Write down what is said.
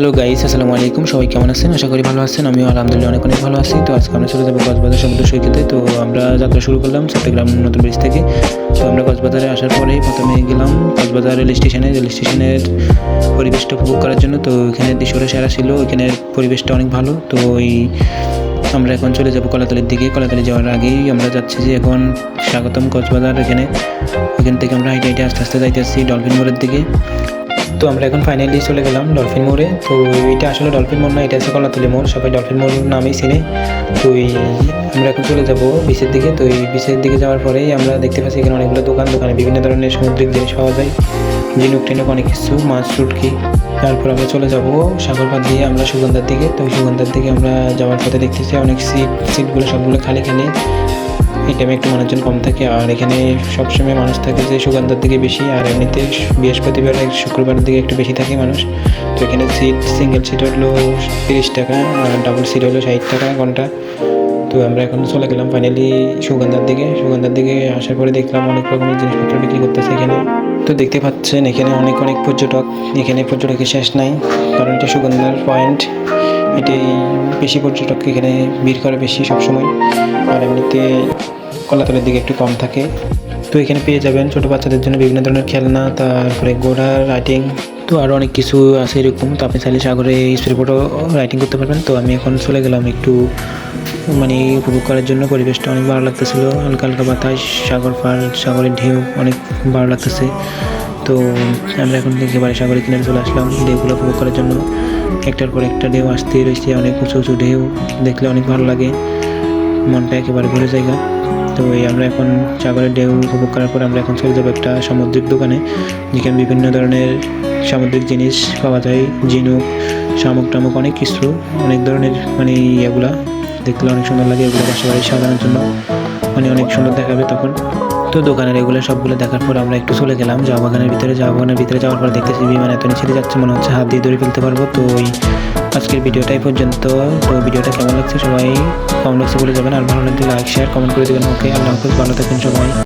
Hello guys, আসসালামু আলাইকুম। সবাই কেমন আছেন? আশা করি ভালো আছেন। আমিও আলহামদুলিল্লাহ অনেক অনেক ভালো আছি। তো আজকে আমরা চলে যাবো কক্সবাজার সমুদ্র সৈকতে। তো আমরা যাত্রা শুরু করলাম চট্টগ্রাম নতুন ব্রিজ থেকে। তো আমরা কক্সবাজারে আসার পরেই প্রথমে গেলাম কক্সবাজার রেল স্টেশনের পরিবেশটা উপভোগ করার জন্য। তো এখানে দৃশ্যটা সেরা ছিল, এখানের পরিবেশটা অনেক ভালো। তো আমরা এখন চলে যাবো কলাতলির দিকে। কলাতলি যাওয়ার আগেই আমরা যাচ্ছি যে এখন স্বাগতম কক্সবাজার। এখান থেকে আমরা হাইটে আস্তে আস্তে যাইতেছি ডলফিন মোড়ের দিকে। তো আমরা এখন ফাইনালি চলে গেলাম ডলফিন মোড়ে। তো এটা আসলে ডলফিন মোড় না, এটা আছে কলাতলি মোড়। সবাই ডলফিন মোড় নামেই চিনে। তো আমরা এখন চলে যাব বিচের দিকে। তো এই বিচের দিকে যাওয়ার পরেই আমরা দেখতে পাচ্ছি এখানে অনেকগুলো দোকানে বিভিন্ন ধরনের সামুদ্রিক জিনিস পাওয়া যায়, ঝিনুক টিনুক অনেক কিছু, মাছ শুটকি। তারপর আমরা চলে যাব সাগরপাড় দিয়ে আমরা সুগন্ধার দিকে। তো সুগন্ধার দিকে আমরা যাওয়ার পথে দেখতেছি অনেক সিটগুলো সবগুলো খালি। এই টাইমে একটু মানুষজন কম থাকে, আর এখানে সবসময় মানুষ থাকে যে সুগন্ধার দিকে বেশি, আর এমনিতে বৃহস্পতিবার শুক্রবারের দিকে একটু বেশি থাকে মানুষ। তো এখানে সিঙ্গেল সিট হলো 30 টাকা, আর ডাবল সিট হলো 60 টাকা ঘন্টা। তো আমরা এখন চলে গেলাম ফাইনালি সুগন্ধার দিকে আসার পরে দেখলাম অনেক রকমের জিনিসপত্র বিক্রি করতেছে এখানে। তো দেখতে পাচ্ছেন এখানে অনেক পর্যটক, এখানে পর্যটকের শেষ নাই, কারণ এটা সুগন্ধার পয়েন্ট। এটাই বেশি পর্যটক এখানে ভিড় করে বেশি সবসময়, আর এমনিতে কলাতলের দিকে একটু কম থাকে। তো এখানে পেয়ে যাবেন ছোটো বাচ্চাদের জন্য বিভিন্ন ধরনের খেলনা, তারপরে ঘোড়া রাইডিং, তো আরও অনেক কিছু আছে এরকম। তো আপনি চাইলে সাগরে স্পিড বোটও রাইডিং করতে পারবেন। তো আমি এখন চলে গেলাম একটু উপভোগ করার জন্য। পরিবেশটা অনেক ভালো লাগতেছিলো, হালকা হালকা বাতাস, সাগরের ঢেউ অনেক ভালো লাগতেছে। তো আমরা এখন একেবারে সাগরের কিনারে চলে আসলাম ঢেউগুলো উপভোগ করার জন্য। একটার পর একটা ঢেউ আসতে রয়েছে, অনেক উঁচু উঁচু ঢেউ, দেখলে অনেক ভালো লাগে, মনটা একেবারে ভরে জায়গা। তো আমরা এখন সাগরের ঢেউ উপভোগ করার পর আমরা এখন চলে যাবো একটা সামুদ্রিক দোকানে, যেখানে বিভিন্ন ধরনের সামুদ্রিক জিনিস পাওয়া যায়, ঝিনুক, শামুক টামুক অনেক কিছু, অনেক ধরনের ইয়েগুলা দেখলে অনেক সুন্দর লাগে। এগুলো বাসা বাড়ি সাজানোর জন্য অনেক সুন্দর দেখাবে তখন। তো দোকানের এগুলো সবগুলো দেখার পর আমরা একটু চলে গেলাম চা বাগানের ভিতরে যাওয়ার পর দেখতেছি বিমান এত নিচে যাচ্ছে, মনে হচ্ছে হাত দিয়ে ধরে ফেলতে পারবো। তো আজকের ভিডিওটাই পর্যন্ত। তো ভিডিওটা কেমন লাগছে সবাই কমেন্ট বক্সে বলে যাবেন, আর ভালো লাগলে লাইক শেয়ার কমেন্ট করে দেবেন। ওকে, আল্লাহ হাফেজ, ভালো থাকবেন সবাই।